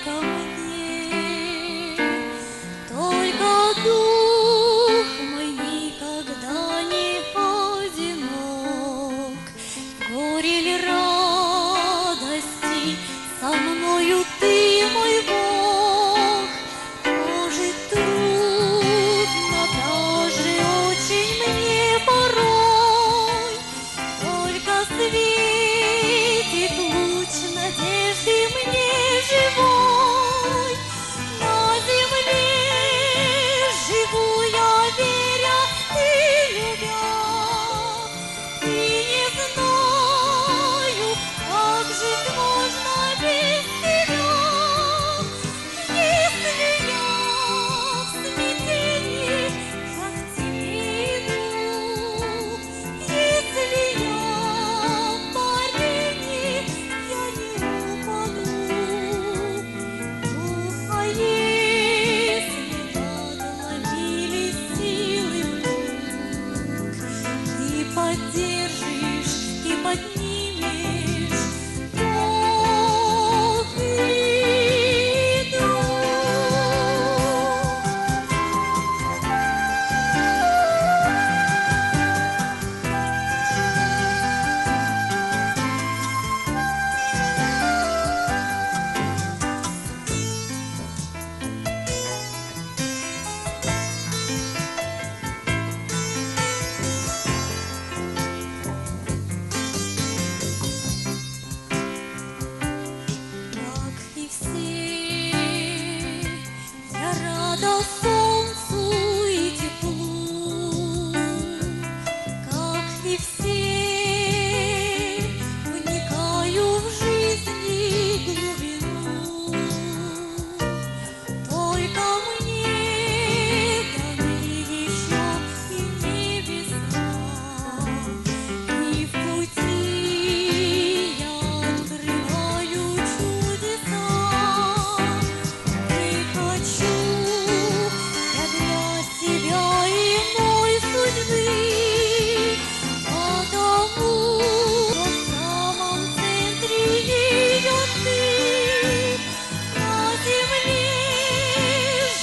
ко мне, только дух мой никогда не одинок. В горе или радости со мною ты, мой Бог. Может, трудно, даже очень мне порой, только светит луч надежды мне живой. На земле живу я, веря и любя, и не знаю, как жить можно без тебя. Если я в смятении, я к тебе иду. Если я в парении, я не упаду. А если надломились силы вдруг, ты поддержишь и поднимешь, Бог и дух. Как и все, я рада солнцу и теплу. Как и все, вникаю в жизни глубину. Только мне даны еще и небеса, и в пути я открываю чудеса. И хочу я для себя иной судьбы, потому что в самом центре ее ты. На земле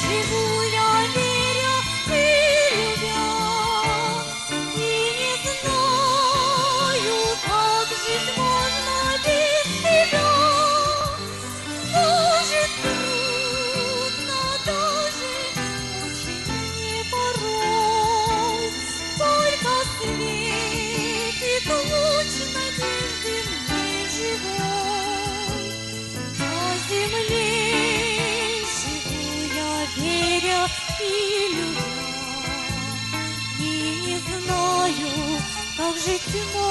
живу я, веря и любя, и не знаю, как жить можно без тебя. Может, трудно, даже очень мне порой, только светит луч надежды мне живой. На земле живу я, веря и любя, и не знаю, как жить можно